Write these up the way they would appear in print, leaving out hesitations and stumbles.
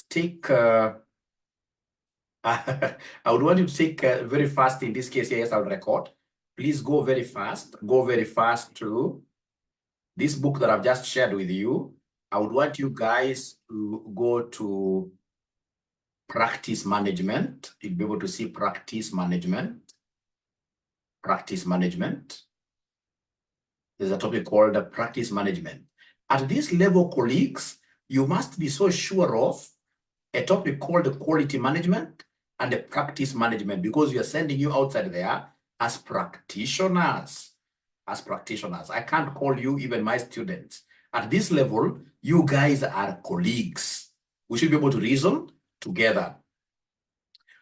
take, I would want you to take very fast in this case. Yes, I'll record. Please go very fast. Go very fast to this book that I've just shared with you. I would want you guys to go to practice management. You'll be able to see practice management. Practice management. There's a topic called practice management. At this level, colleagues, you must be so sure of a topic called quality management and the practice management, because we are sending you outside there as practitioners. As practitioners. I can't call you even my students. At this level, you guys are colleagues. We should be able to reason together.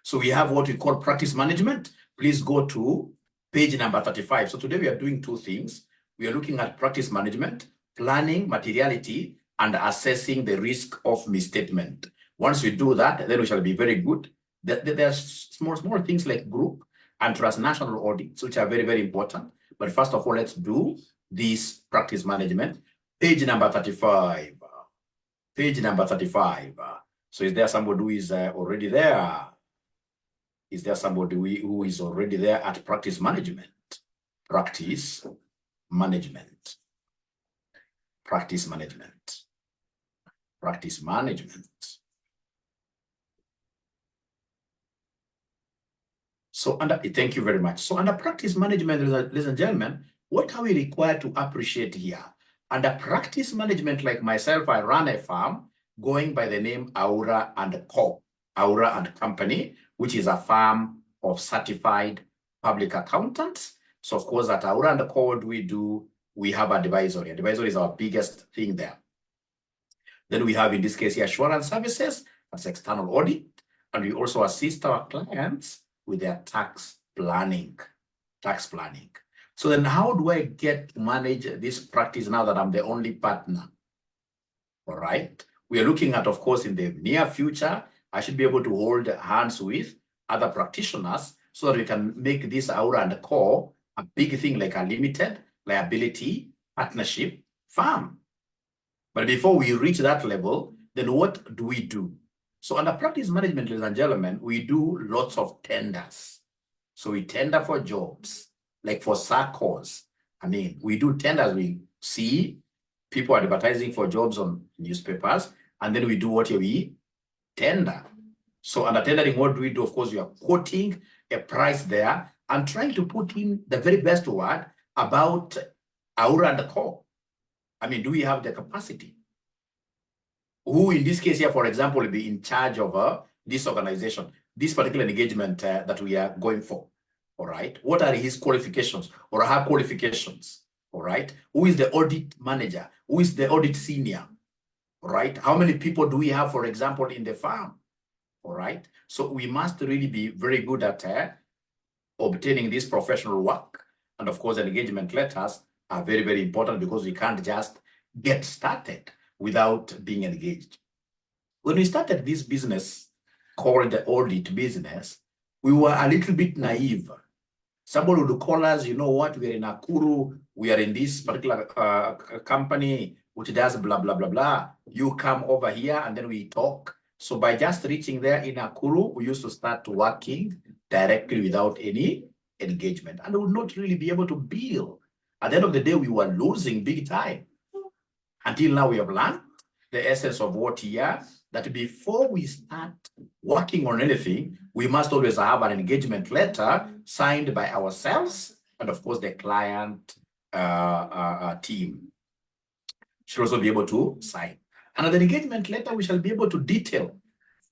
So we have what we call practice management. Please go to page number 35. So today we are doing two things. We are looking at practice management, planning materiality, and assessing the risk of misstatement. Once we do that, then we shall be very good. There are small things like group and transnational audits, which are very, very important. But first of all, let's do this practice management. Page number 35. Page number 35. So is there somebody who is already there? Is there somebody who is already there at practice management? Practice management. Practice management. Practice management. So thank you very much. So under practice management, ladies and gentlemen, what are we required to appreciate here? Under practice management, like myself, I run a firm going by the name Aura and Co. Aura and Company, which is a firm of certified public accountants. So of course, at Aura and Co, what we have advisory. Advisory is our biggest thing there. Then we have, in this case, assurance services, that's external audit. And we also assist our clients with their tax planning. So then how do I get to manage this practice now that I'm the only partner? All right. We are looking at, of course, in the near future, I should be able to hold hands with other practitioners so that we can make this Aura and Co a big thing, like a limited liability partnership firm. But before we reach that level, then what do we do? So under practice management, ladies and gentlemen, we do lots of tenders. So we tender for jobs, like for SACCOs. I mean, we do tenders. We see people advertising for jobs on newspapers, and then we do what we tender. So under tendering, what do we do? Of course, we are quoting a price there and trying to put in the very best word about Aura and Co. I mean, do we have the capacity? Who in this case here, for example, will be in charge of this organization, this particular engagement that we are going for, all right? What are his qualifications or her qualifications, all right? Who is the audit manager? Who is the audit senior, all right? How many people do we have, for example, in the firm, all right? So we must really be very good at obtaining this professional work. And of course, engagement letters are very, very important because we can't just get started without being engaged. When we started this business called the audit business, we were a little bit naive. Somebody would call us, you know what, we are in Nakuru, we are in this particular company which does blah, blah, blah, blah. You come over here and then we talk. So by just reaching there in Nakuru, we used to start working directly without any engagement, and we would not really be able to bill. At the end of the day, we were losing big time. Until now, we have learned the essence of what here, that before we start working on anything, we must always have an engagement letter signed by ourselves and, of course, the client team should also be able to sign. And the engagement letter, we shall be able to detail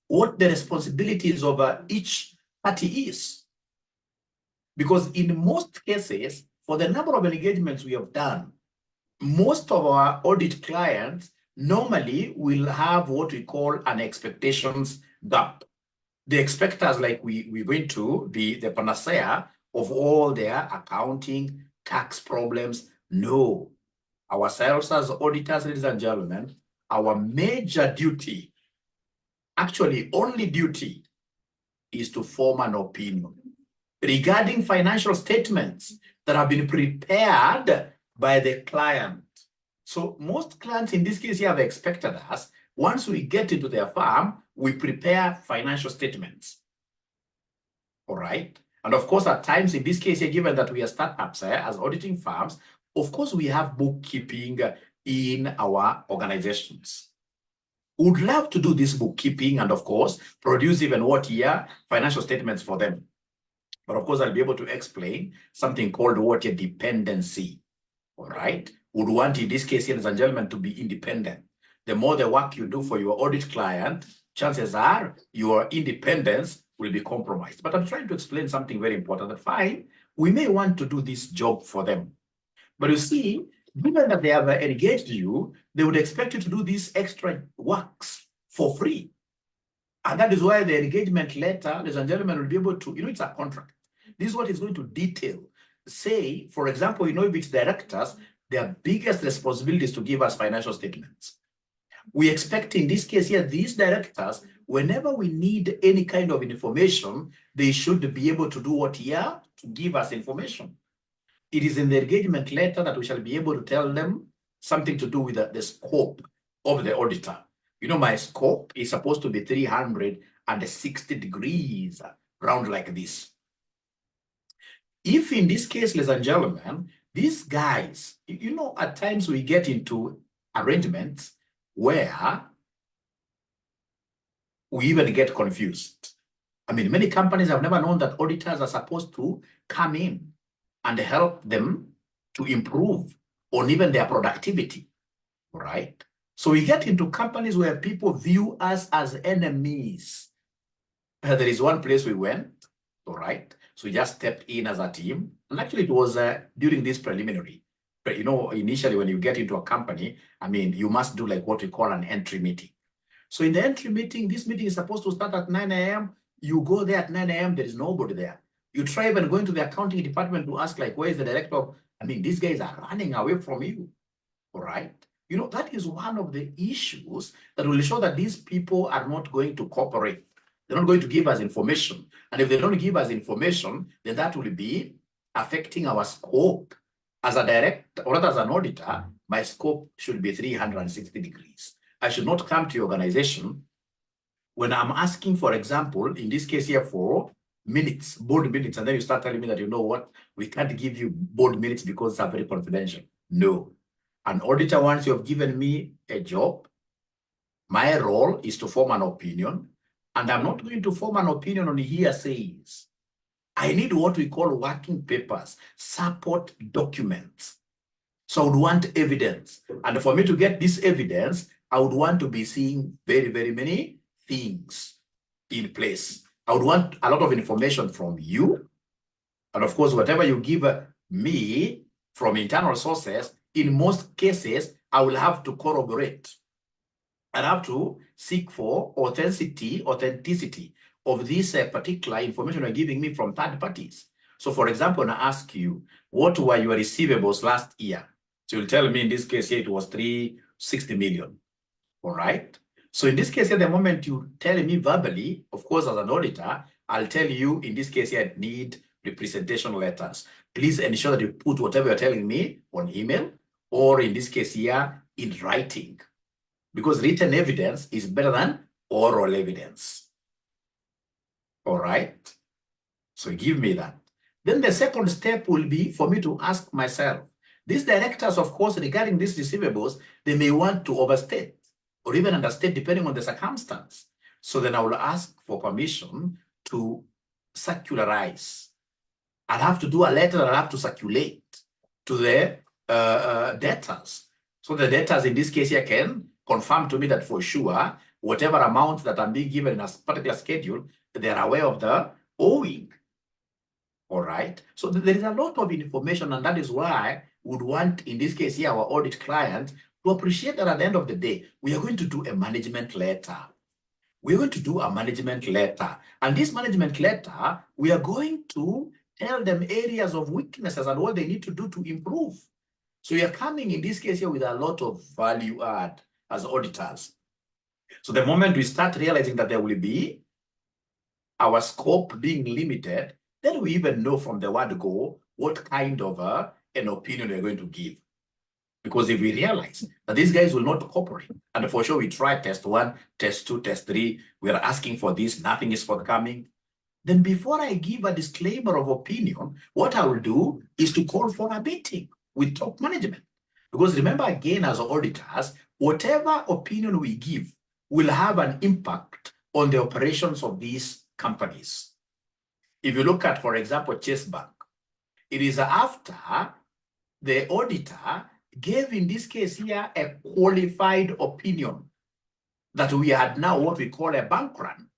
what the responsibilities of each party is. Because in most cases, for the number of engagements we have done, most of our audit clients normally will have what we call an expectations gap. They expect us like we're going to be the panacea of all their accounting, tax problems. No. Ourselves as auditors, ladies and gentlemen, our major duty, actually only duty, is to form an opinion regarding financial statements that have been prepared by the client. So most clients in this case here have expected us, once we get into their firm, we prepare financial statements. All right. And of course, at times in this case, given that we are startups as auditing firms, of course, we have bookkeeping in our organizations. Would love to do this bookkeeping and, of course, produce even what year financial statements for them. But of course, I'll be able to explain something called what a dependency. All right. Would want, in this case, ladies and gentlemen, to be independent. The more the work you do for your audit client, chances are your independence will be compromised. But I'm trying to explain something very important. That fine, we may want to do this job for them. But you see, given that they have engaged you, they would expect you to do these extra works for free. And that is why the engagement letter, ladies and gentlemen, will be able to, it's a contract. This is what is going to detail. Say, for example, if it's directors, their biggest responsibility is to give us financial statements. We expect in this case here, these directors, whenever we need any kind of information, they should be able to do what here? To give us information. It is in the engagement letter that we shall be able to tell them something to do with the scope of the auditor. My scope is supposed to be 360 degrees round like this. If in this case, ladies and gentlemen, these guys, at times we get into arrangements where we even get confused. Many companies have never known that auditors are supposed to come in and help them to improve on even their productivity, right? So we get into companies where people view us as enemies. There is one place we went, all right? So we just stepped in as a team. And actually it was during this preliminary. But initially when you get into a company, you must do like what we call an entry meeting. So in the entry meeting, this meeting is supposed to start at 9 a.m. You go there at 9 a.m., there is nobody there. You try even going to the accounting department to ask like, where is the director? These guys are running away from you, all right? That is one of the issues that will show that these people are not going to cooperate. They're not going to give us information. And if they don't give us information, then that will be affecting our scope. As a director, or rather as an auditor, my scope should be 360 degrees. I should not come to your organization when I'm asking, for example, in this case here for minutes, board minutes, and then you start telling me that, we can't give you board minutes because it's very confidential. No. An auditor, once you have given me a job, my role is to form an opinion, and I'm not going to form an opinion on hearsays. I need what we call working papers, support documents. So I would want evidence. And for me to get this evidence, I would want to be seeing very, very many things in place. I would want a lot of information from you. And of course, whatever you give me from internal sources, in most cases, I will have to corroborate. I have to seek for authenticity of this particular information you're giving me from third parties. So for example, when I ask you, what were your receivables last year? So you'll tell me in this case here, it was 360 million, all right? So in this case here, the moment you tell me verbally, of course, as an auditor, I'll tell you in this case here, I need representation letters. Please ensure that you put whatever you're telling me on email, or in this case here, in writing, because written evidence is better than oral evidence. All right. So give me that. Then the second step will be for me to ask myself, these directors, of course, regarding these receivables, they may want to overstate or even understate depending on the circumstance. So then I will ask for permission to circularize. I'll have to do a letter that I'll have to circulate to the debtors. So the debtors in this case here can confirm to me that for sure, whatever amount that I'm being given in a particular schedule, they're aware of the owing. All right. So there is a lot of information, and that is why we would want, in this case here, our audit client to appreciate that at the end of the day, we are going to do a management letter. We're going to do a management letter. And this management letter, we are going to tell them areas of weaknesses and what they need to do to improve. So we are coming in this case here with a lot of value add as auditors. So the moment we start realizing that there will be our scope being limited, then we even know from the word go what kind of an opinion we're going to give. Because if we realize that these guys will not cooperate, and for sure we try test 1, test 2, test 3, we are asking for this, nothing is forthcoming, then before I give a disclaimer of opinion, what I will do is to call for a meeting with top management. Because remember, again, as auditors, whatever opinion we give will have an impact on the operations of these companies. If you look at, for example, Chase Bank, it is after the auditor gave, in this case here, a qualified opinion that we had now what we call a bank run.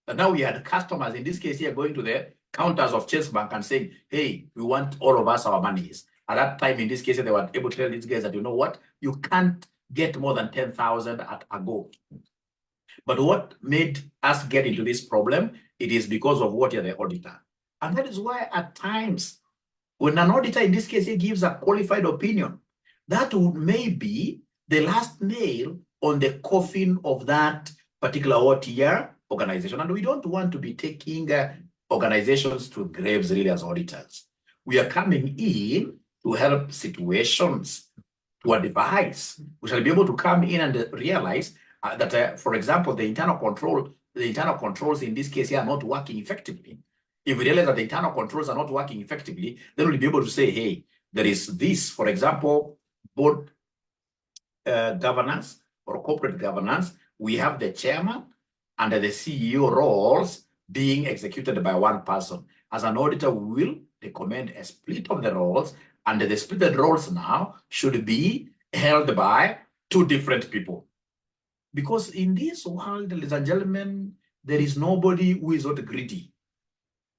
That now we had customers, in this case here, going to the counters of Chase Bank and saying, hey, we want all of us our monies. At that time, in this case, they were able to tell these guys that, you know what, you can't get more than 10,000 at a go. But what made us get into this problem, it is because of what you're the auditor. And that is why at times, when an auditor, in this case, he gives a qualified opinion, that may be the last nail on the coffin of that particular OTR organization. And we don't want to be taking organizations to graves really as auditors. We are coming in to help situations, to advise. We shall be able to come in and realize that, for example, the internal controls in this case here are not working effectively. If we realize that the internal controls are not working effectively, then we'll be able to say, hey, there is this, for example, board governance or corporate governance. We have the chairman and the CEO roles being executed by one person. As an auditor, we will recommend a split of the roles, and the splitted roles now should be held by 2 different people. Because in this world, ladies and gentlemen, there is nobody who is not greedy.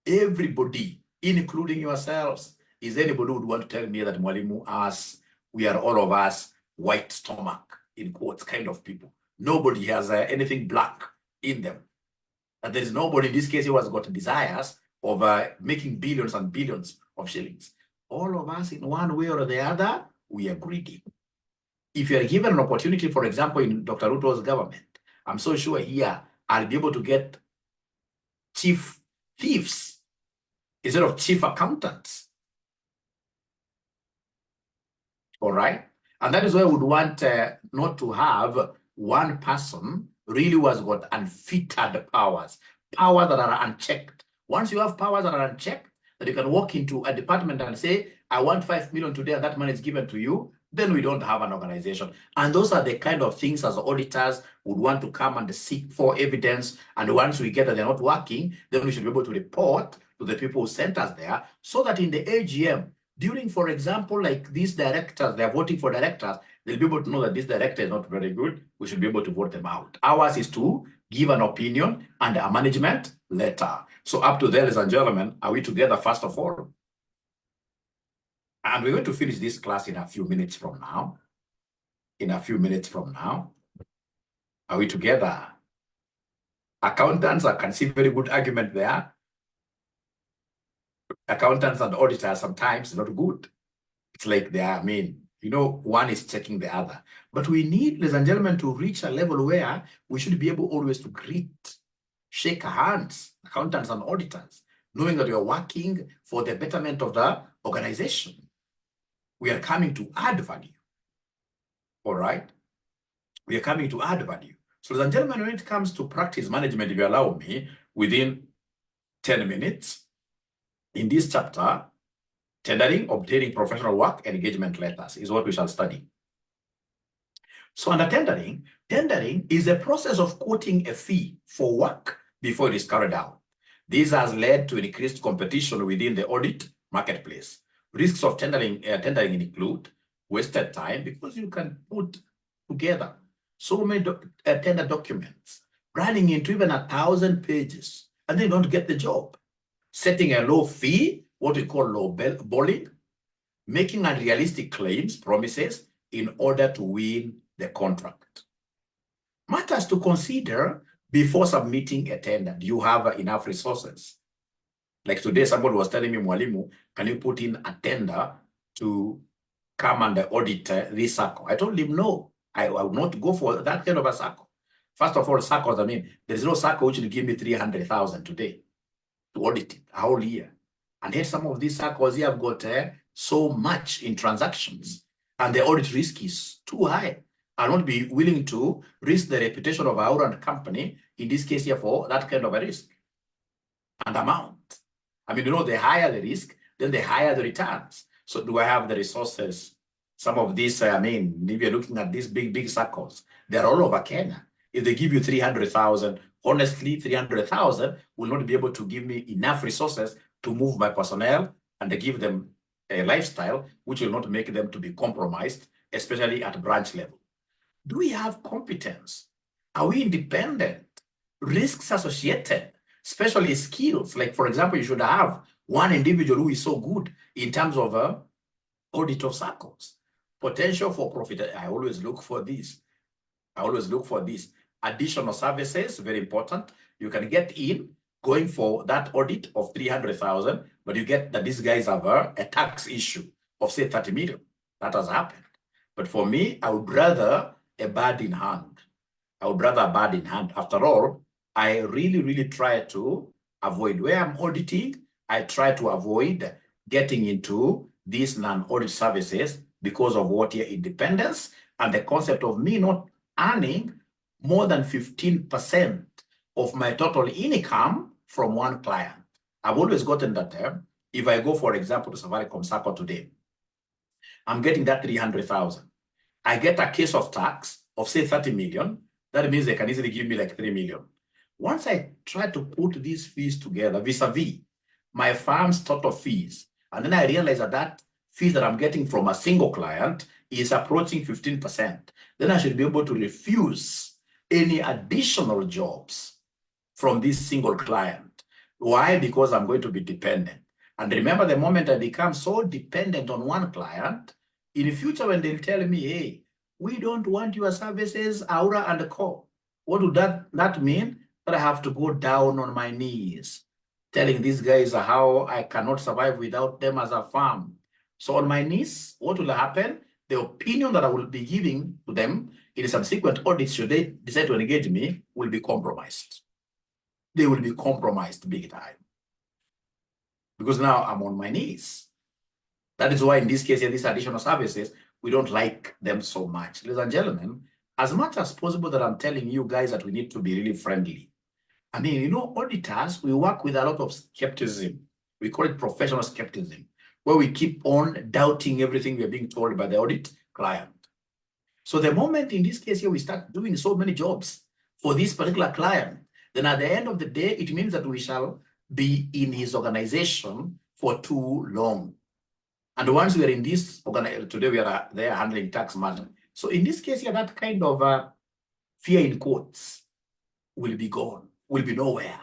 Everybody, including yourselves, is anybody who would want to tell me that Mwalimu, us, we are all of us white stomach, in quotes, kind of people. Nobody has anything black in them. And there is nobody in this case who has got desires of making billions and billions of shillings. All of us, in one way or the other, we are greedy. If you are given an opportunity, for example, in Dr. Ruto's government, I'm so sure here I'll be able to get chief thieves instead of chief accountants. All right? And that is why I would want not to have one person really who has got unfettered powers that are unchecked. Once you have powers that are unchecked, that you can walk into a department and say, I want 5 million today, and that money is given to you, then we don't have an organization. And those are the kind of things as auditors would want to come and seek for evidence. And once we get that they're not working, then we should be able to report to the people who sent us there, so that in the AGM, during, for example, like these directors, they're voting for directors, they'll be able to know that this director is not very good. We should be able to vote them out. Ours is to give an opinion and a management letter. So up to there, ladies and gentlemen, are we together first of all? And we're going to finish this class in a few minutes from now. In a few minutes from now. Are we together? Accountants, I can see very good argument there. Accountants and auditors sometimes not good. It's like they are, one is checking the other. But we need, ladies and gentlemen, to reach a level where we should be able always to greet, shake hands, accountants and auditors, knowing that we are working for the betterment of the organization. We are coming to add value. All right? We are coming to add value. So, ladies and gentlemen, when it comes to practice management, if you allow me, within 10 minutes, in this chapter, tendering, obtaining professional work, and engagement letters is what we shall study. So under tendering is a process of quoting a fee for work before it is carried out. This has led to increased competition within the audit marketplace. Risks of tendering include wasted time, because you can put together so many tender documents, running into even 1,000 pages, and they don't get the job. Setting a low fee, what we call low balling, making unrealistic claims, promises, in order to win the contract. Matters to consider before submitting a tender. Do you have enough resources? Like today, somebody was telling me, Mwalimu, can you put in a tender to come and audit this circle? I told him, no, I will not go for that kind of a circle. First of all, circles, there is no circle which will give me 300,000 today to audit it a whole year. And yet some of these circles here have got so much in transactions. and the audit risk is too high. I won't be willing to risk the reputation of our own company, in this case here, for that kind of a risk and amount. I mean, the higher the risk, then the higher the returns. So do I have the resources? Some of these, if you're looking at these big circles, they're all over Kenya. If they give you 300,000, honestly, 300,000 will not be able to give me enough resources to move my personnel and to give them a lifestyle which will not make them to be compromised, especially at branch level. Do we have competence? Are we independent? Risks associated, especially skills. Like, for example, you should have one individual who is so good in terms of audit of circles. Potential for profit. I always look for this. Additional services, very important. You can get in going for that audit of 300,000, but you get that these guys have a tax issue of, say, 30 million. That has happened. But for me, I would rather a bird in hand. After all, I really try to avoid, where I'm auditing, I try to avoid getting into these non-audit services because of what your independence and the concept of me not earning more than 15% of my total income from one client. I've always gotten that term. If I go, for example, to Safaricom Circle today, I'm getting that 300,000. I get a case of tax of, say, 30 million. That means they can easily give me like 3 million. Once I try to put these fees together vis-a-vis my firm's total fees, and then I realize that fees that I'm getting from a single client is approaching 15%, then I should be able to refuse any additional jobs from this single client. Why? Because I'm going to be dependent. And remember, the moment I become so dependent on one client, in the future when they'll tell me, hey, we don't want your services, Aura and Co. What would that mean? That I have to go down on my knees, telling these guys how I cannot survive without them as a firm. So on my knees, what will happen? The opinion that I will be giving to them in subsequent audits, should they decide to engage me, will be compromised. They will be compromised big time. Because now I'm on my knees. That is why in this case, these additional services, we don't like them so much. Ladies and gentlemen, as much as possible that I'm telling you guys that we need to be really friendly. I mean, auditors, we work with a lot of skepticism. We call it professional skepticism, where we keep on doubting everything we're being told by the audit client. So the moment in this case here, we start doing so many jobs for this particular client, then at the end of the day, it means that we shall be in his organization for too long. And once we are in this organization, today we are there handling tax matter. So in this case here, that kind of fear in quotes will be gone, will be nowhere.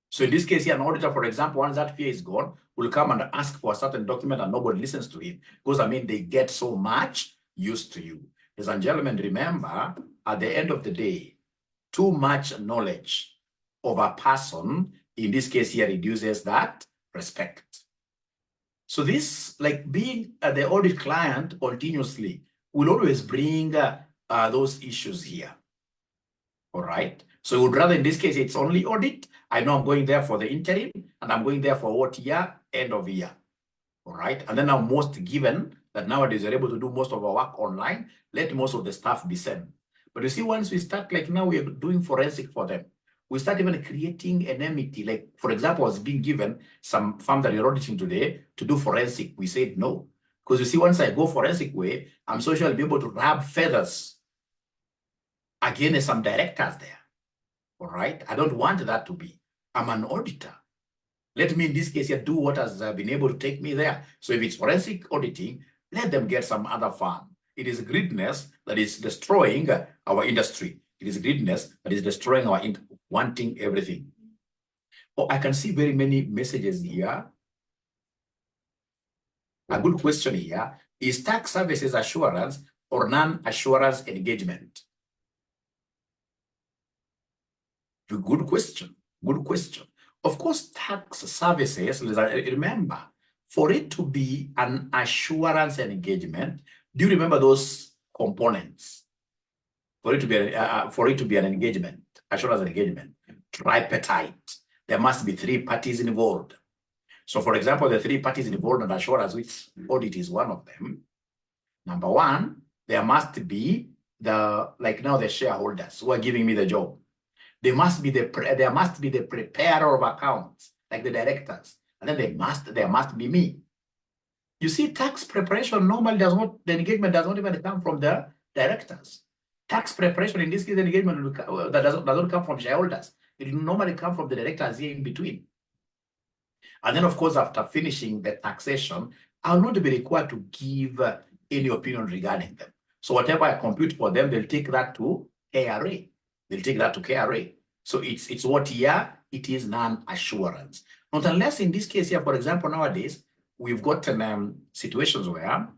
So in this case here, an auditor, for example, once that fear is gone, will come and ask for a certain document and nobody listens to him. Because, they get so much used to you. Ladies and gentlemen, remember, at the end of the day, too much knowledge of a person, in this case here, reduces that respect. So this, like being the audit client continuously, will always bring those issues here. All right. So we would rather, in this case, it's only audit. I know I'm going there for the interim, and I'm going there for what year? End of year. All right. And then now, most given that nowadays we're able to do most of our work online, let most of the stuff be sent. But you see, once we start, like now we're doing forensic for them, we start even creating enmity. Like, for example, I was being given some firm that you're auditing today to do forensic. We said no. Because you see, once I go forensic way, I'm so sure I'll be able to rub feathers against some directors there. All right. I don't want that to be. I'm an auditor. Let me, in this case, here, do what has been able to take me there. So if it's forensic auditing, let them get some other firm. It is greediness that is destroying our industry. It is greediness that is destroying our wanting everything. Oh, I can see very many messages here. A good question here is tax services assurance or non-assurance engagement? Good question. Good question. Of course, tax services, remember, for it to be an assurance engagement, do you remember those components? For it to be an engagement, assurance engagement, tripartite, there must be 3 parties involved. So, for example, the 3 parties involved in assurance, which audit is one of them, Number one, there must be the shareholders who are giving me the job. There must be the preparer of accounts, like the directors, and then there must be me. You see, tax preparation normally the engagement does not even come from the directors. Tax preparation in this case, the engagement that does not come from shareholders. It normally come from the directors here in between. And then, of course, after finishing the taxation, I'll not be required to give any opinion regarding them. So whatever I compute for them, they'll take that to KRA. They'll take that to KRA. So it's what here? It is non-assurance. Not unless in this case here, for example, nowadays, we've got situations where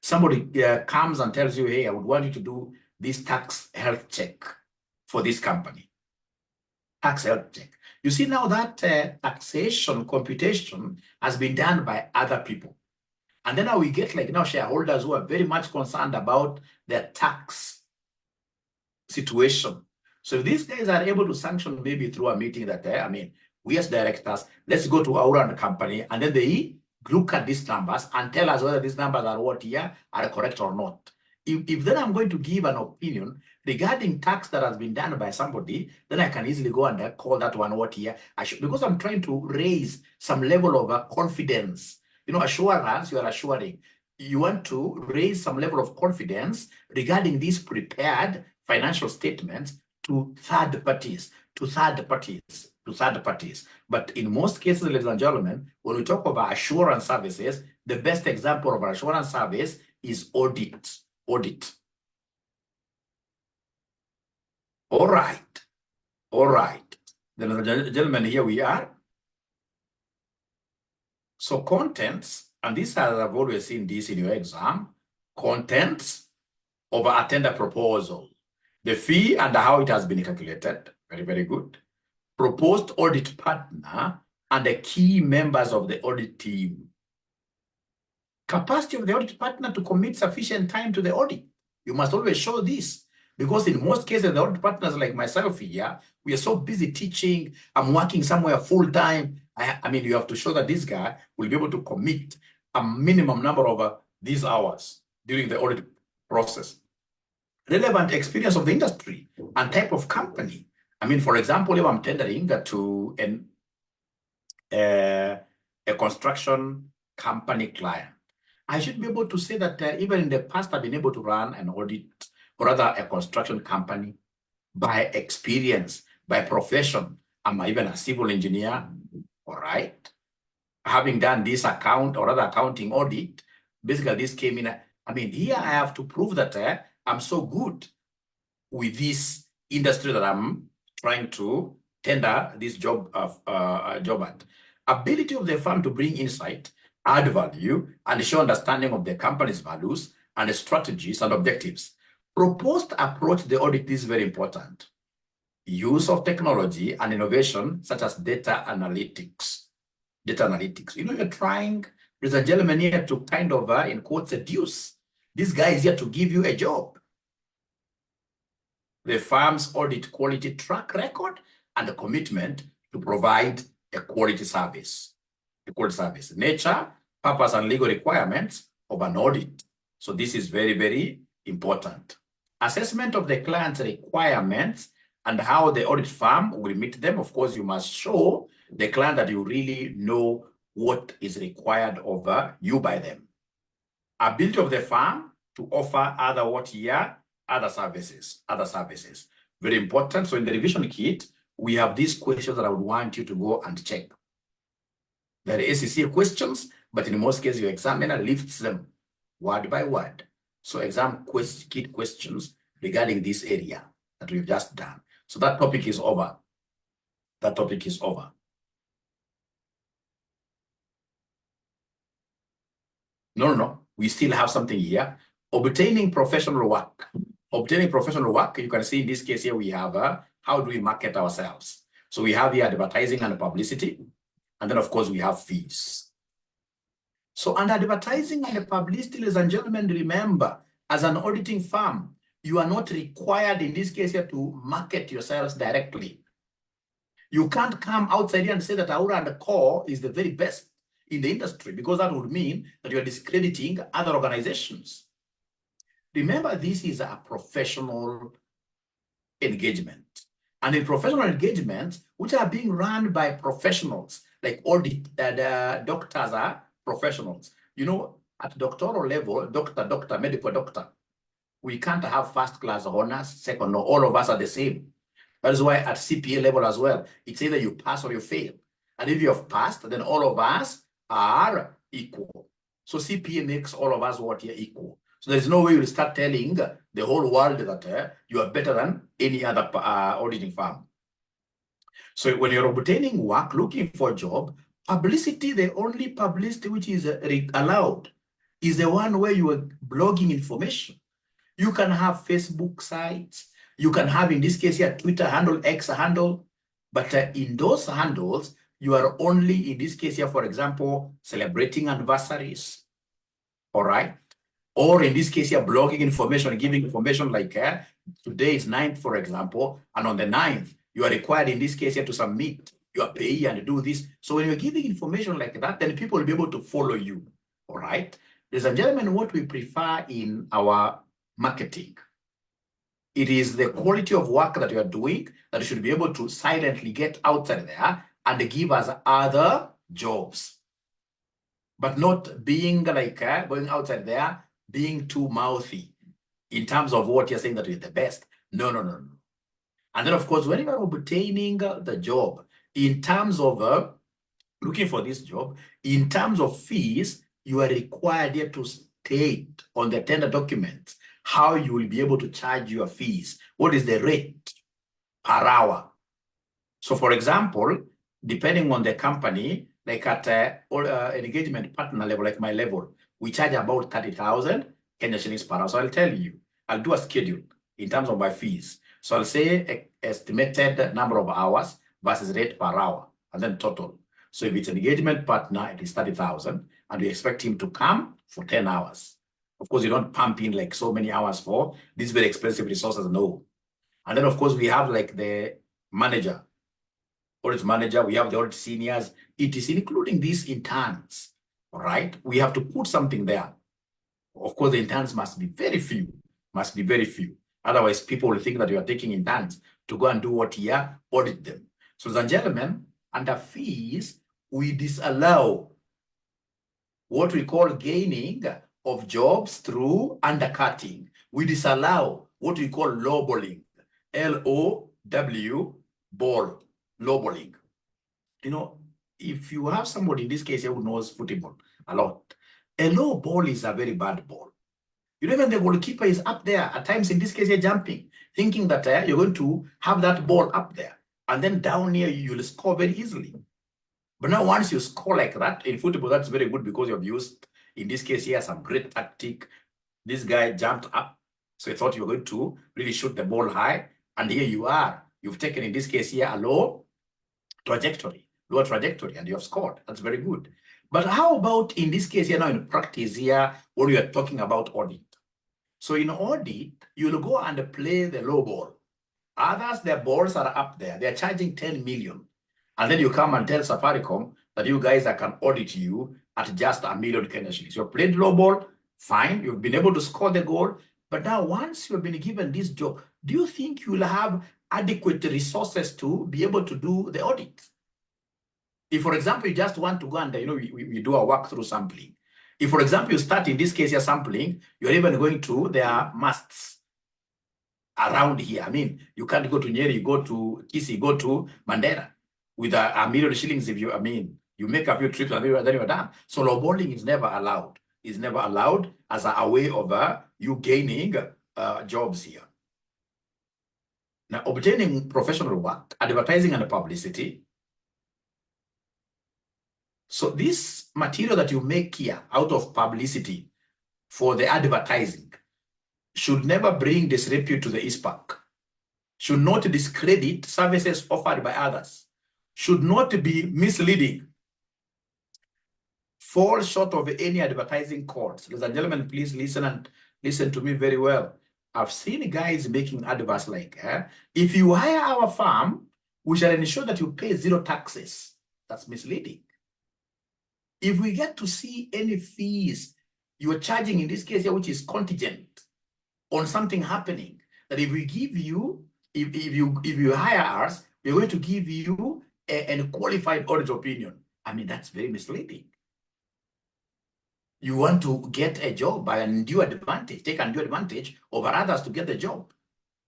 somebody comes and tells you, hey, I would want you to do this tax health check for this company. Tax health check. You see now that taxation computation has been done by other people. And then now we get shareholders who are very much concerned about their tax situation. So if these guys are able to sanction maybe through a meeting that, we as directors, let's go to our company, and then they look at these numbers and tell us whether these numbers are what here are correct or not. If then I'm going to give an opinion regarding tax that has been done by somebody, then I can easily go and call that one what here because I'm trying to raise some level of confidence. Assurance, you are assuring. You want to raise some level of confidence regarding these prepared financial statements to third parties. But in most cases, ladies and gentlemen, when we talk about assurance services, the best example of an assurance service is audit. All right. Then, gentlemen, here we are. So contents, and this I've always seen this in your exam, contents of a tender proposal, the fee and how it has been calculated. Very, very good. Proposed audit partner and the key members of the audit team. Capacity of the audit partner to commit sufficient time to the audit. You must always show this, because in most cases, the audit partners like myself here, we are so busy teaching, I'm working somewhere full time. You have to show that this guy will be able to commit a minimum number of these hours during the audit process. Relevant experience of the industry and type of company. For example, if I'm tendering to a construction company client, I should be able to say that even in the past, I've been able to run an audit, or rather a construction company by experience, by profession. I'm even a civil engineer, all right? Having done this account or other accounting audit, basically this came in. Here I have to prove that I'm so good with this industry that I'm trying to tender this job at. Ability of the firm to bring insight, add value, and show understanding of the company's values and strategies and objectives. Proposed approach to the audit is very important. Use of technology and innovation such as data analytics. You're trying, ladies and gentlemen, here to kind of, in quotes, seduce. This guy is here to give you a job. The firm's audit quality track record and the commitment to provide a quality service. Nature, purpose, and legal requirements of an audit. So this is very, very important. Assessment of the client's requirements and how the audit firm will meet them. Of course, you must show the client that you really know what is required of you by them. Ability of the firm to offer other services. Very important. So in the revision kit, we have these questions that I would want you to go and check. They're ACCA questions, but in most cases, your examiner lifts them word by word. So exam kit questions regarding this area that we've just done. So that topic is over. No. We still have something here. Obtaining professional work. You can see in this case here, we have how do we market ourselves? So we have here advertising and publicity. And then, of course, we have fees. So under advertising and publicity, ladies and gentlemen, remember, as an auditing firm, you are not required in this case here to market yourselves directly. You can't come outside here and say that Aura and Core is the very best. in the industry, because that would mean that you are discrediting other organizations. Remember, this is a professional engagement. And in professional engagements, which are being run by professionals, like audit, doctors are professionals. You know, at doctoral level, doctor, medical doctor, we can't have first class honors, second, no, all of us are the same. That is why at CPA level as well, it's either you pass or you fail. And if you have passed, then all of us are equal. So CPA makes all of us what you're equal. So there's no way you'll start telling the whole world that you are better than any other auditing firm. So when you're obtaining work, looking for a job, publicity, the only publicity which is allowed is the one where you are blogging information. You can have Facebook sites. You can have, in this case here, Twitter handle, X handle. But in those handles, you are only, in this case here, for example, celebrating anniversaries. All right. Or in this case here, blogging information, giving information like today is 9th, for example, and on the 9th, you are required in this case here to submit your pay and do this. So when you're giving information like that, then people will be able to follow you. All right. Ladies and gentlemen, what we prefer in our marketing, it is the quality of work that you are doing that you should be able to silently get outside there and give us other jobs, but not being like going outside there, being too mouthy in terms of what you're saying that you're the best. No. And then, of course, when you are obtaining the job, in terms of looking for this job, in terms of fees, you are required here to state on the tender documents how you will be able to charge your fees. What is the rate per hour? So, for example, depending on the company, like at an engagement partner level, like my level, we charge about 30,000 Kenya shillings per hour. So I'll tell you, I'll do a schedule in terms of my fees. So I'll say estimated number of hours versus rate per hour, and then total. So if it's an engagement partner, it is 30,000, and we expect him to come for 10 hours. Of course, you don't pump in like so many hours for these very expensive resources, no. And then, of course, we have like the manager, audit manager, we have the audit seniors, it is including these interns, all right? We have to put something there. Of course, the interns must be very few, Otherwise, people will think that you are taking interns to go and do what here, audit them. So, ladies and gentlemen, under fees, we disallow what we call gaining of jobs through undercutting. We disallow what we call lowballing, L-O-W, ball, lowballing. You know, if you have somebody in this case who knows football a lot, a low ball is a very bad ball. You know, even the goalkeeper is up there at times, in this case, you're jumping, thinking that you're going to have that ball up there. And then down here, you'll score very easily. But now once you score like that, in football, that's very good because you've used, in this case here, some great tactic. This guy jumped up, so he thought you were going to really shoot the ball high. And here you are. You've taken, in this case here, a lower trajectory, and you have scored. That's very good. But how about in this case here now in practice here, when we are talking about audit? So in audit, you'll go and play the low ball. Others, their balls are up there. They're charging 10 million. And then you come and tell Safaricom that you guys can audit you at just $1 million Kenya shillings. You've played low ball, fine. You've been able to score the goal. But now once you've been given this job, do you think you will have adequate resources to be able to do the audit? If, for example, you just want to go and, we do a walk-through sampling. If, for example, you start in this case, you're sampling, you're even going to their masts around here. I mean, you can't go to Nyeri, go to Kisi, go to Mandera with $1 million shillings if you, you make a few trips and then you're done. So lowballing is never allowed. It's never allowed as a way of you gaining jobs here. Now, obtaining professional work, advertising and publicity. So this material that you make here out of publicity for the advertising should never bring disrepute to the ISPAC, should not discredit services offered by others, should not be misleading, fall short of any advertising codes. Ladies and gentlemen, please listen to me very well. I've seen guys making adverts like, if you hire our firm, we shall ensure that you pay 0 taxes. That's misleading. If we get to see any fees you're charging in this case here, which is contingent on something happening, that if we give you, if you hire us, we're going to give you a qualified audit opinion. I mean, that's very misleading. You want to get a job by an undue advantage, take undue advantage over others to get the job.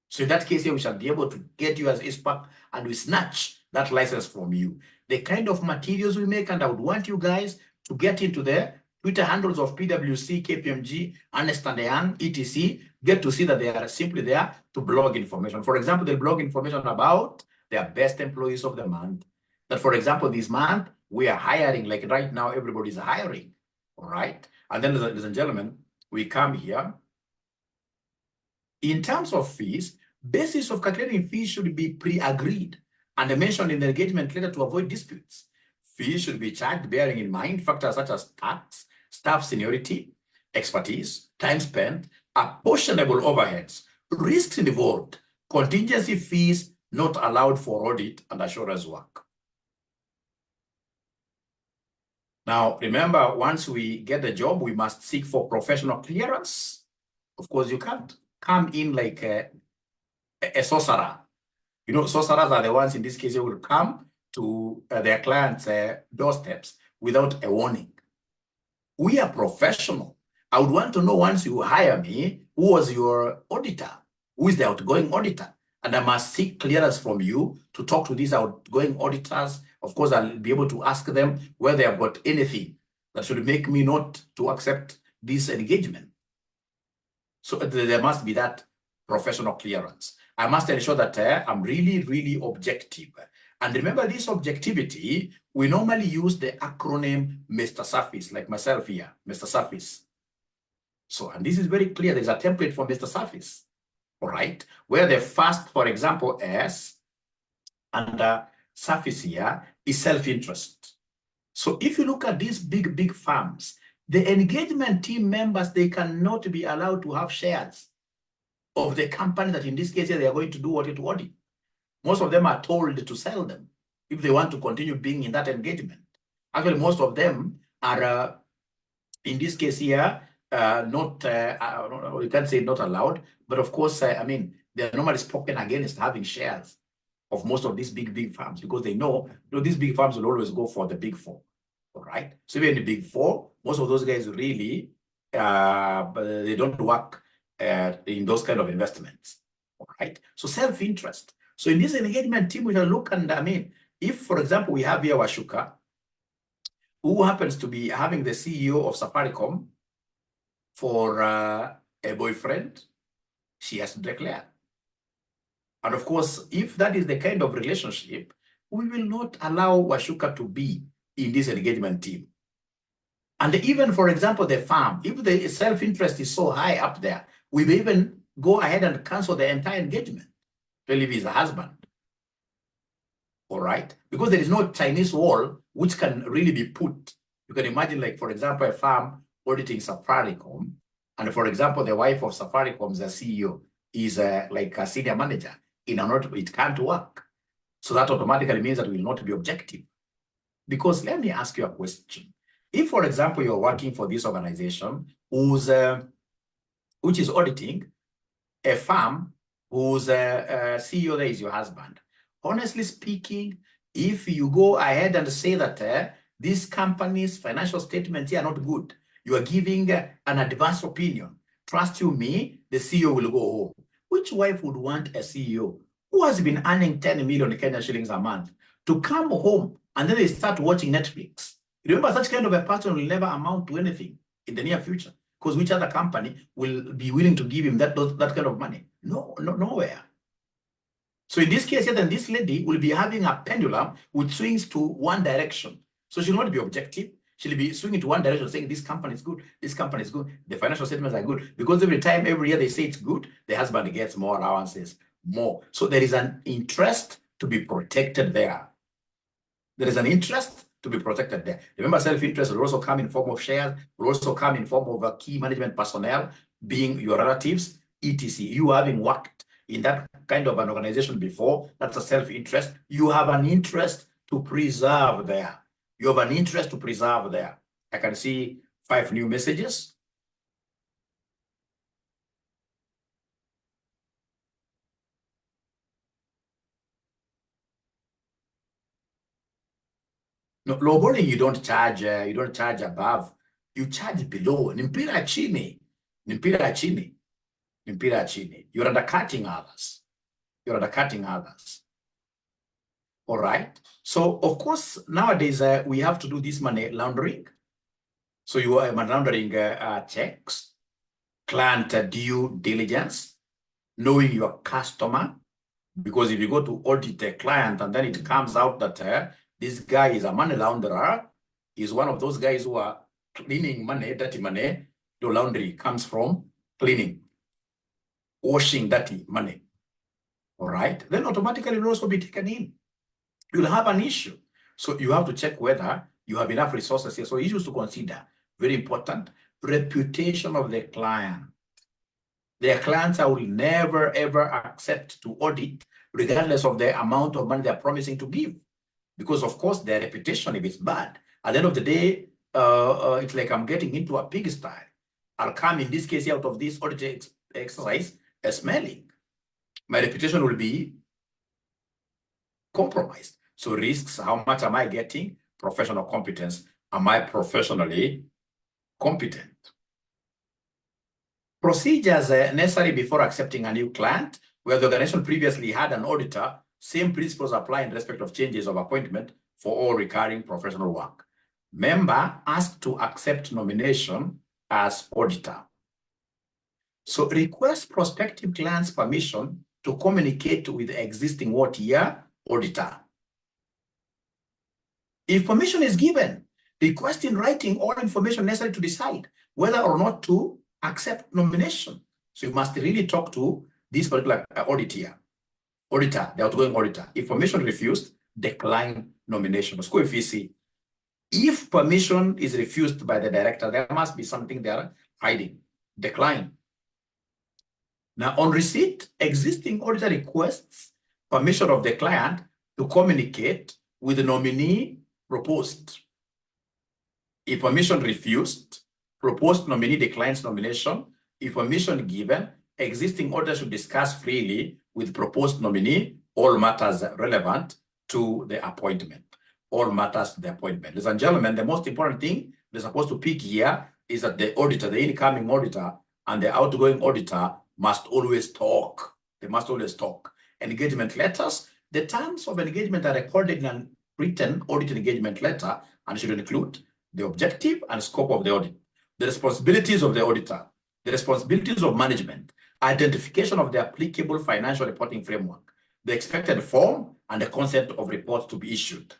So in that case here, we shall be able to get you as ISPAC and we snatch that license from you. The kind of materials we make, and I would want you guys to get into the Twitter handles of PwC, KPMG, Ernst & Young, etc. Get to see that they are simply there to blog information. For example, they'll blog information about their best employees of the month. That, for example, this month, we are hiring, like right now, everybody's hiring, all right? And then, ladies and gentlemen, we come here. In terms of fees, basis of calculating fees should be pre-agreed and mentioned in the engagement letter to avoid disputes. Fees should be charged bearing in mind factors such as tax, staff seniority, expertise, time spent, apportionable overheads, risks involved, contingency fees not allowed for audit and assurance work. Now, remember, once we get the job, we must seek for professional clearance. Of course, you can't come in like a sorcerer. You know, sorcerers are the ones in this case who will come to their clients' doorsteps without a warning. We are professional. I would want to know, once you hire me, who was your auditor? Who is the outgoing auditor? And I must seek clearance from you to talk to these outgoing auditors. Of course, I'll be able to ask them whether they have got anything that should make me not to accept this engagement. So there must be that professional clearance. I must ensure that I'm really, really objective. And remember, this objectivity, we normally use the acronym Mr. Surface, like myself here, Mr. Surface. So, and this is very clear. There's a template for Mr. Surface, all right? Where the first, for example, S and surface here is self-interest. So if you look at these big firms, the engagement team members, they cannot be allowed to have shares of the company that in this case they are going to do audit. Most of them are told to sell them if they want to continue being in that engagement. Actually, most of them are, in this case here, not, you can't say not allowed, but of course, I mean, they're normally spoken against having shares of most of these big firms, because they know, these big firms will always go for the big four, all right? So even the big four, most of those guys really, they don't work in those kind of investments, all right? So self-interest. So in this engagement team, we will look, and I mean, if, for example, we have here Washuka, who happens to be having the CEO of Safaricom for a boyfriend, she has to declare. And of course, if that is the kind of relationship, we will not allow Washuka to be in this engagement team. And even, for example, the firm, if the self-interest is so high up there, we may even go ahead and cancel the entire engagement to leave his husband. All right? Because there is no Chinese wall which can really be put. You can imagine, like, for example, a firm auditing Safaricom, and for example, the wife of Safaricom, the CEO, is like a senior manager. In an audit, it can't work. So that automatically means that we will not be objective. Because let me ask you a question. If, for example, you're working for this organization which is auditing a firm whose CEO there is your husband, honestly speaking, if you go ahead and say that this company's financial statements are not good, you are giving an advance opinion. Trust you me, the CEO will go home. Which wife would want a CEO who has been earning 10 million Kenyan shillings a month to come home and then they start watching Netflix? Remember, such kind of a person will never amount to anything in the near future, because which other company will be willing to give him that kind of money? No, nowhere. So in this case, then this lady will be having a pendulum which swings to one direction. So she'll not be objective. She'll be swinging to one direction, saying this company is good, this company is good, the financial statements are good, because every year they say it's good, the husband gets more allowances, more. So there is an interest to be protected there. There is an interest to be protected there. Remember, self-interest will also come in form of shares, will also come in form of key management personnel, being your relatives, etc. You having worked in that kind of an organization before, that's a self-interest. You have an interest to preserve there. You have an interest to preserve there. I can see 5 new messages. No, lowballing, you don't charge above. You charge below. Nimpira chini. Nimpira chini. Nimpira chini. You're undercutting others. You're undercutting others. All right. So, of course, nowadays we have to do this money laundering. So you are laundering checks, client due diligence, knowing your customer. Because if you go to audit a client and then it comes out that this guy is a money launderer, is one of those guys who are cleaning money, dirty money. The laundry comes from cleaning, washing dirty money. All right. Then automatically it will also be taken in. You'll have an issue. So you have to check whether you have enough resources here. So issues to consider, very important. Reputation of the client. Their clients will never, ever accept to audit, regardless of the amount of money they're promising to give. Because, of course, their reputation, if it's bad, at the end of the day, it's like I'm getting into a pigsty. I'll come, in this case, out of this audit exercise, smelling. My reputation will be compromised. So risks, how much am I getting? Professional competence. Am I professionally competent? Procedures necessary before accepting a new client. Where the organization previously had an auditor, same principles apply in respect of changes of appointment for all recurring professional work. Member asked to accept nomination as auditor. So request prospective clients permission to communicate with the existing what-year auditor. If permission is given, request in writing all information necessary to decide whether or not to accept nomination. So you must really talk to this particular auditor, the outgoing auditor. If permission refused, decline nomination. If permission is refused by the director, there must be something they are hiding. Decline. Now, on receipt, existing auditor requests permission of the client to communicate with the nominee proposed. If permission refused, proposed nominee declines nomination. If permission given, existing auditor should discuss freely with proposed nominee all matters relevant to the appointment. All matters to the appointment. Ladies and gentlemen, the most important thing they're supposed to pick here is that the auditor, the incoming auditor, and the outgoing auditor must always talk. They must always talk. Engagement letters. The terms of engagement are recorded in a written audit engagement letter and should include the objective and scope of the audit, the responsibilities of the auditor, the responsibilities of management, identification of the applicable financial reporting framework, the expected form, and the content of reports to be issued.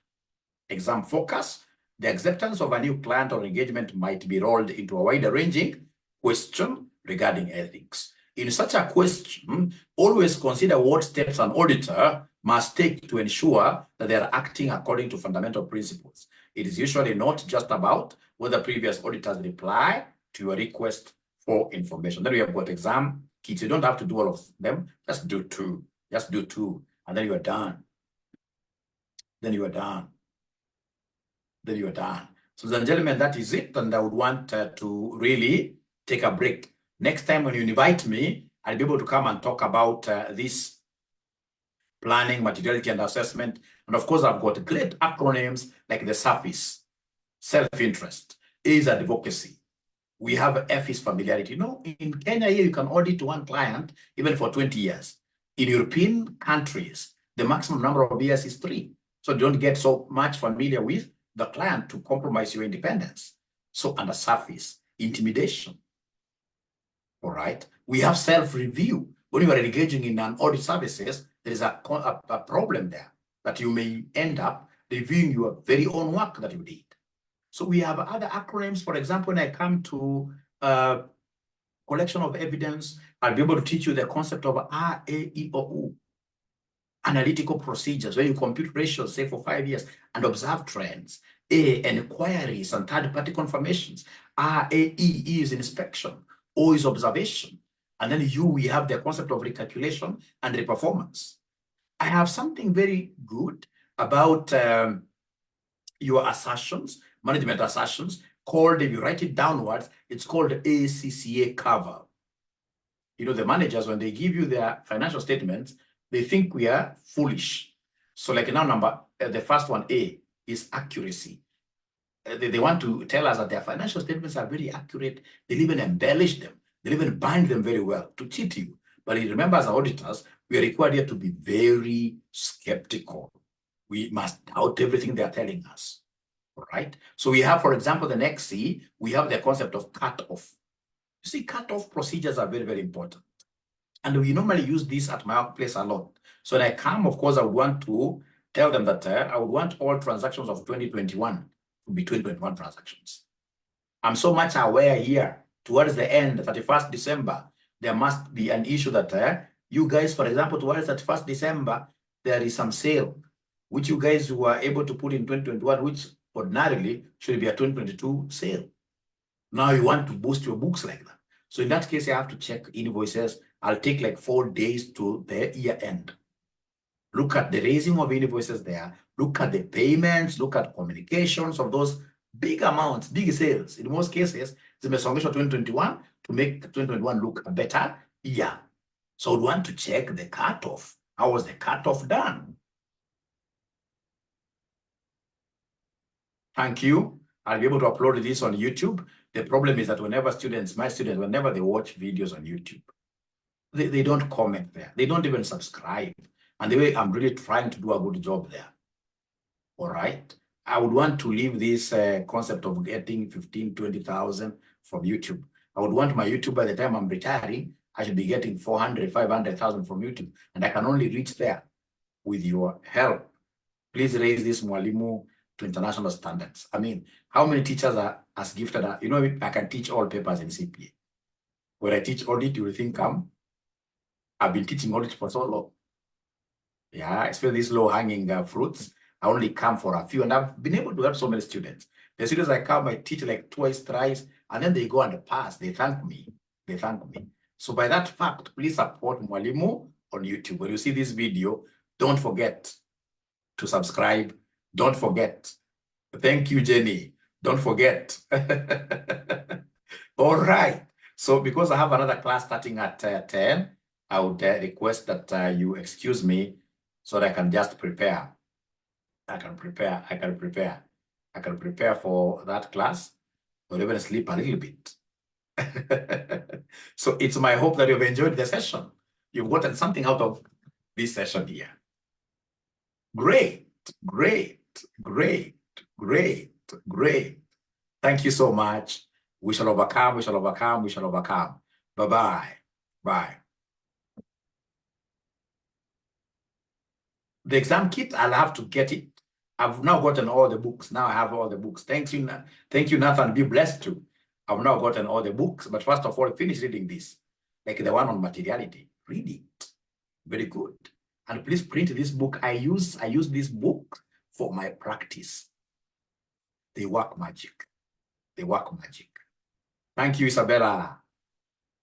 Exam focus. The acceptance of a new client or engagement might be rolled into a wider-ranging question regarding ethics. In such a question, always consider what steps an auditor must take to ensure that they are acting according to fundamental principles. It is usually not just about whether previous auditors reply to your request for information. Then we have got exam kits. You don't have to do all of them. Just do 2. Just do 2, and then you are done. Then you are done. Then you are done. So, ladies and gentlemen, that is it. And I would want to really take a break. Next time when you invite me, I'll be able to come and talk about this planning, materiality, and assessment. And of course, I've got great acronyms like the SAFIS, self-interest, A is advocacy. We have F is familiarity. You know, in Kenya here, you can audit one client even for 20 years. In European countries, the maximum number of years is 3. So don't get so much familiar with the client to compromise your independence. So under SAFIS, intimidation. All right. We have self-review. When you are engaging in an audit services, there is a problem there that you may end up reviewing your very own work that you did. So we have other acronyms. For example, when I come to collection of evidence, I'll be able to teach you the concept of RAEOU, analytical procedures, where you compute ratios, say, for 5 years and observe trends. A, inquiries and third-party confirmations. RAEE is inspection. O is observation. And then U, we have the concept of recalculation and reperformance. I have something very good about your assertions, management assertions, called, if you write it downwards, it's called ACCA cover. You know, the managers, when they give you their financial statements, they think we are foolish. So like now the first one, A, is accuracy. They want to tell us that their financial statements are very accurate. They even embellish them. They even bind them very well to cheat you. But remember, as auditors, we are required here to be very skeptical. We must doubt everything they are telling us. All right. So we have, for example, the next C, we have the concept of cut-off. You see, cut-off procedures are very, very important. And we normally use this at my workplace a lot. So when I come, of course, I would want to tell them that I would want all transactions of 2021 to be 2021 transactions. I'm so much aware here, towards the end, 31st December, there must be an issue that you guys, for example, towards 31st December, there is some sale, which you guys were able to put in 2021, which ordinarily should be a 2022 sale. Now you want to boost your books like that. So in that case, you have to check invoices. I'll take like 4 days to the year end. Look at the raising of invoices there. Look at the payments. Look at communications of those big amounts, big sales. In most cases, the summation of 2021 to make 2021 look a better year. So we want to check the cutoff. How was the cutoff done? Thank you. I'll be able to upload this on YouTube. The problem is that whenever my students, whenever they watch videos on YouTube, they don't comment there. They don't even subscribe. And the way I'm really trying to do a good job there. All right. I would want to leave this concept of getting 15, 20,000 from YouTube. I would want my YouTube, by the time I'm retiring, I should be getting 400, 500,000 from YouTube. And I can only reach there with your help. Please raise this Mwalimu to international standards. I mean, how many teachers are as gifted? You know, I can teach all papers in CPA. When I teach audit, you will think I've been teaching audit for so long. Yeah, especially these low-hanging fruits. I only come for a few, and I've been able to help so many students. The students I come, I teach like twice, thrice, and then they go and pass. They thank me. They thank me. So by that fact, please support Mwalimu on YouTube. When you see this video, don't forget to subscribe. Don't forget. Thank you, Jenny. Don't forget. All right. So because I have another class starting at 10, I would request that you excuse me so that I can just prepare. I can prepare for that class or even sleep a little bit. So it's my hope that you've enjoyed the session. You've gotten something out of this session here. Great, great, great, great, great. Thank you so much. We shall overcome, we shall overcome, we shall overcome. Bye-bye. Bye. The exam kit, I'll have to get it. I've now gotten all the books. Now I have all the books. Thank you, Nathan. Be blessed too. I've now gotten all the books. But first of all, finish reading this. Like the one on materiality. Read it. Very good. And please print this book. I use this book for my practice. They work magic. They work magic. Thank you, Isabella.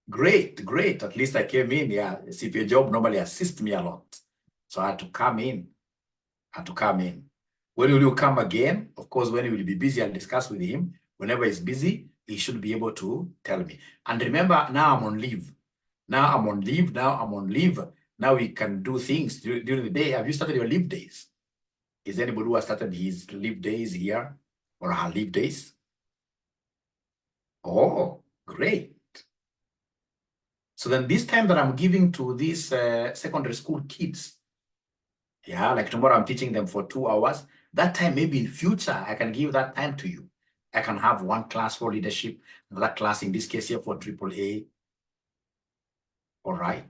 Great, great. At least I came in. Yeah, CPA job normally assists me a lot. So I had to come in. When will you come again? Of course, when he will be busy, I'll discuss with him. Whenever he's busy, he should be able to tell me. And remember, now I'm on leave. Now we can do things during the day. Have you started your leave days? Is anybody who has started his leave days here or her leave days? Oh, great. So then this time that I'm giving to these secondary school kids, yeah, like tomorrow I'm teaching them for 2 hours. That time, maybe in future, I can give that time to you. I can have one class for leadership, another class in this case here for AAA. All right.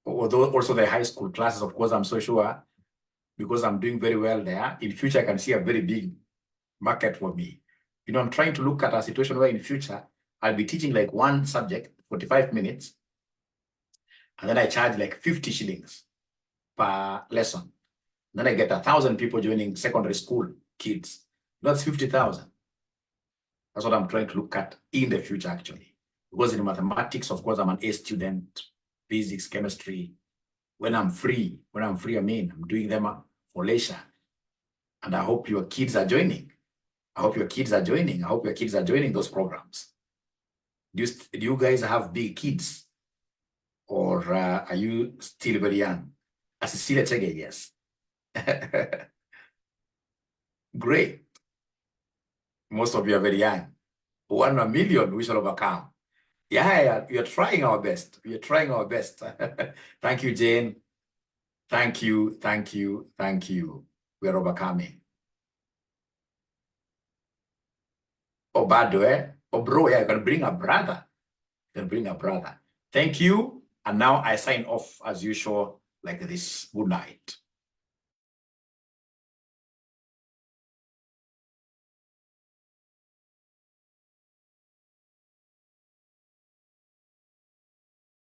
Although also the high school classes, of course, I'm so sure, because I'm doing very well there, in future, I can see a very big market for me. You know, I'm trying to look at a situation where in future, I'll be teaching like one subject, 45 minutes, and then I charge like 50 shillings per lesson. Then I get 1,000 people joining secondary school kids. That's 50,000. That's what I'm trying to look at in the future, actually. Because in mathematics, of course, I'm an A student, physics, chemistry. When I'm free, I mean, I'm doing them for leisure. And I hope your kids are joining. I hope your kids are joining. I hope your kids are joining those programs. Do you guys have big kids? Or are you still very young? Cecilia Chege, yes. Great. Most of you are very young. 1 million, we shall overcome. Yeah, you're trying our best. We're trying our best. Thank you, Jane. Thank you, thank you, thank you. We're overcoming. Oh, bad, eh? Oh, bro, yeah, you can bring a brother. You can bring a brother. Thank you. And now I sign off as usual, like this. Good night.